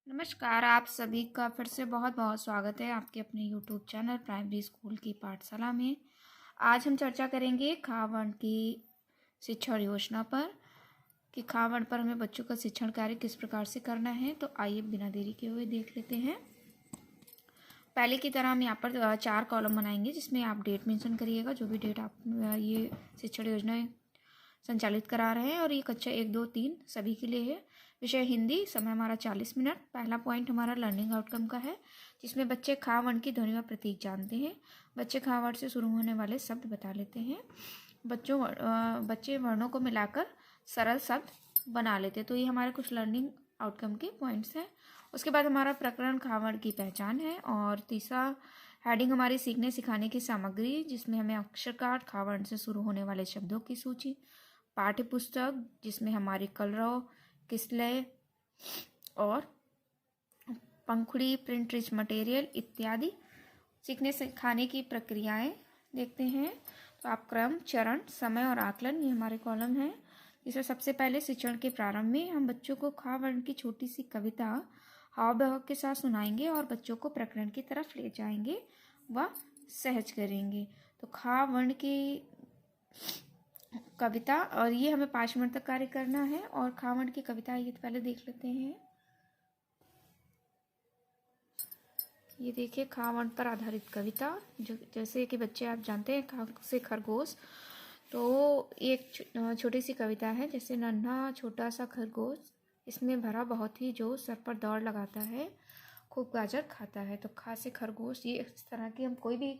नमस्कार। आप सभी का फिर से बहुत बहुत स्वागत है आपके अपने यूट्यूब चैनल प्राइमरी स्कूल की पाठशाला में। आज हम चर्चा करेंगे खावड़ की शिक्षण योजना पर कि खावड़ पर हमें बच्चों का शिक्षण कार्य किस प्रकार से करना है। तो आइए बिना देरी के हुए देख लेते हैं। पहले की तरह हम यहाँ पर 4 कॉलम बनाएंगे जिसमें आप डेट मेंशन करिएगा, जो भी डेट आप ये शिक्षण योजना संचालित करा रहे हैं। और ये कक्षा 1, 2, 3 सभी के लिए है। विषय हिंदी, समय हमारा 40 मिनट। पहला पॉइंट हमारा लर्निंग आउटकम का है जिसमें बच्चे खा वर्ण की ध्वनि व प्रतीक जानते हैं। बच्चे खा वर्ण से शुरू होने वाले शब्द बता लेते हैं। बच्चे वर्णों को मिलाकर सरल शब्द बना लेते हैं। तो ये हमारे कुछ लर्निंग आउटकम के पॉइंट्स हैं। उसके बाद हमारा प्रकरण खा वर्ण की पहचान है। और तीसरा हेडिंग हमारी सीखने सिखाने की सामग्री, जिसमें हमें अक्षर कार्ड, खा वर्ण से शुरू होने वाले शब्दों की सूची, पाठ्य पुस्तक जिसमें हमारी कलरव, किसलय और पंखुड़ी, प्रिंट रिच मटेरियल इत्यादि सीखने सिखाने की प्रक्रियाएं देखते हैं। तो आप क्रम, चरण, समय और आकलन, ये हमारे कॉलम हैं। जिसमें सबसे पहले शिक्षण के प्रारंभ में हम बच्चों को खा वर्ण की छोटी सी कविता हाव भाव के साथ सुनाएंगे और बच्चों को प्रकरण की तरफ ले जाएंगे व सहज करेंगे। तो खा वर्ण की कविता, और ये हमें 5 मिनट तक कार्य करना है। और खा वर्ण की कविता ये तो पहले देख लेते हैं। ये देखिए खा वर्ण पर आधारित कविता, जो जैसे कि बच्चे आप जानते हैं खा से खरगोश। तो एक छोटी सी कविता है। जैसे नन्हा छोटा सा खरगोश, इसमें भरा बहुत ही जोश, सर पर दौड़ लगाता है, खूब गाजर खाता है। तो खा से खरगोश, ये इस तरह की हम कोई भी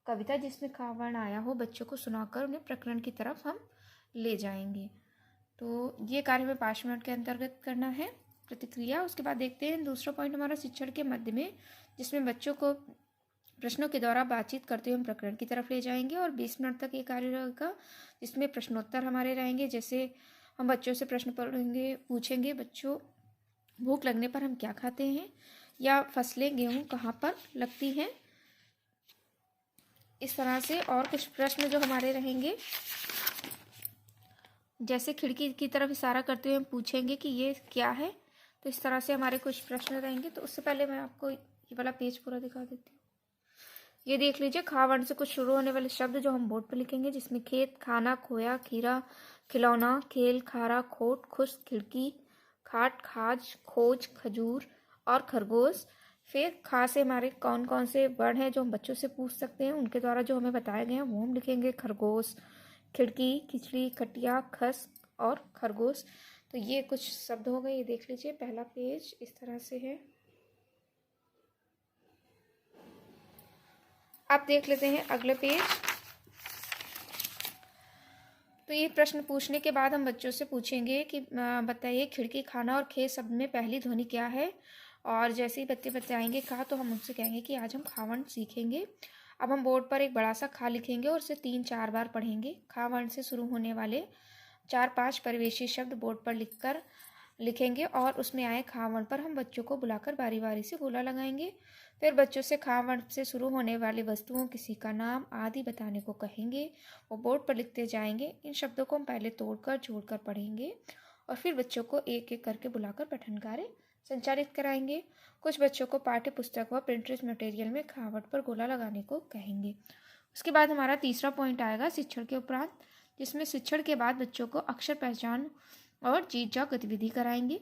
कविता जिसमें खा वर्ण आया हो बच्चों को सुनाकर उन्हें प्रकरण की तरफ हम ले जाएंगे। तो ये कार्य हमें 5 मिनट के अंतर्गत करना है। प्रतिक्रिया, उसके बाद देखते हैं दूसरा पॉइंट हमारा शिक्षण के मध्य में, जिसमें बच्चों को प्रश्नों के द्वारा बातचीत करते हुए हम प्रकरण की तरफ ले जाएंगे। और 20 मिनट तक ये कार्य रहेगा जिसमें प्रश्नोत्तर हमारे रहेंगे। जैसे हम बच्चों से प्रश्न पूछेंगे, बच्चों भूख लगने पर हम क्या खाते हैं, या फसलें गेहूँ कहाँ पर लगती हैं। इस तरह से और कुछ प्रश्न जो हमारे रहेंगे, जैसे खिड़की की तरफ इशारा करते हुए हम पूछेंगे कि ये क्या है। तो इस तरह से हमारे कुछ प्रश्न रहेंगे। तो उससे पहले मैं आपको ये वाला पेज पूरा दिखा देती हूँ। ये देख लीजिए, खा वर्ण से कुछ शुरू होने वाले शब्द जो हम बोर्ड पर लिखेंगे, जिसमें खेत, खाना, खोया, खीरा, खिलौना, खेल, खारा, खोट, खुश, खिड़की, खाट, खाज, खोज, खजूर और खरगोश। फिर खा से हमारे कौन कौन से वर्ण हैं जो हम बच्चों से पूछ सकते हैं, उनके द्वारा जो हमें बताए गए हैं वो हम लिखेंगे। खरगोश, खिड़की, खिचड़ी, खटिया, खस और खरगोश। तो ये कुछ शब्द हो गए। ये देख लीजिए, पहला पेज इस तरह से है। आप देख लेते हैं अगले पेज। तो ये प्रश्न पूछने के बाद हम बच्चों से पूछेंगे कि बताइए खिड़की, खाना और खेत शब्द में पहली ध्वनि क्या है। और जैसे ही बच्चे बताएंगे खा, तो हम उनसे कहेंगे कि आज हम खा वर्ण सीखेंगे। अब हम बोर्ड पर एक बड़ा सा खा लिखेंगे और उसे 3-4 बार पढ़ेंगे। खा वर्ण से शुरू होने वाले 4-5 परिवेशी शब्द बोर्ड पर लिखेंगे और उसमें आए खा वर्ण पर हम बच्चों को बुलाकर बारी बारी से गोला लगाएंगे। फिर बच्चों से खा वर्ण से शुरू होने वाली वस्तुओं, किसी का नाम आदि बताने को कहेंगे। वो बोर्ड पर लिखते जाएंगे। इन शब्दों को हम पहले तोड़कर जोड़कर पढ़ेंगे और फिर बच्चों को एक एक करके बुलाकर पठन कार्य संचालित कराएंगे। कुछ बच्चों को पाठ्य पुस्तक व प्रिंटेड मटेरियल में खा वर्ण पर गोला लगाने को कहेंगे। उसके बाद हमारा तीसरा पॉइंट आएगा शिक्षण के उपरांत, जिसमें शिक्षण के बाद बच्चों को अक्षर पहचान और जीत जाओ गतिविधि कराएंगे।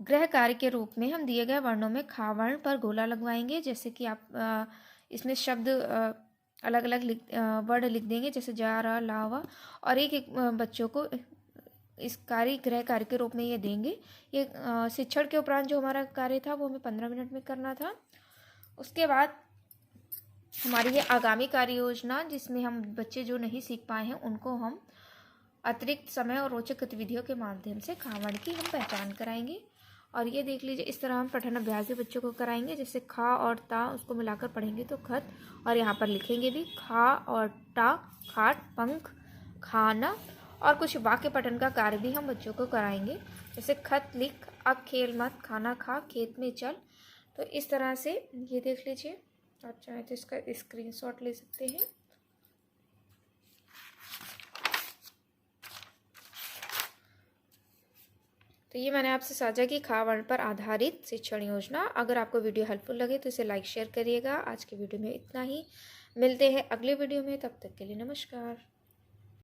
गृह कार्य के रूप में हम दिए गए वर्णों में खा वर्ण पर गोला लगवाएंगे। जैसे कि आप इसमें शब्द अलग अलग वर्ड लिख देंगे, जैसे जा, रहा, ला, वा। और एक एक बच्चों को इस गृह कार्य के रूप में ये देंगे। ये शिक्षण के उपरांत जो हमारा कार्य था वो हमें 15 मिनट में करना था। उसके बाद हमारी ये आगामी कार्य योजना, जिसमें हम बच्चे जो नहीं सीख पाए हैं उनको हम अतिरिक्त समय और रोचक गतिविधियों के माध्यम से खा वर्ण की हम पहचान कराएंगे। और ये देख लीजिए, इस तरह हम पठन अभ्यास भी बच्चों को कराएंगे। जैसे खा और ता, उसको मिलाकर पढ़ेंगे तो खत, और यहाँ पर लिखेंगे भी खा और टा, खाट, पंख, खाना। और कुछ वाक्य पठन का कार्य भी हम बच्चों को कराएंगे। जैसे खत लिख, अब खेल मत, खाना खा, खेत में चल। तो इस तरह से ये देख लीजिए, आप चाहें तो इसका स्क्रीनशॉट ले सकते हैं। तो तो ये मैंने आपसे साझा की खावण पर आधारित शिक्षण योजना। अगर आपको वीडियो हेल्पफुल लगे तो इसे लाइक शेयर करिएगा। आज की वीडियो में इतना ही, मिलते हैं अगले वीडियो में, तब तक के लिए नमस्कार।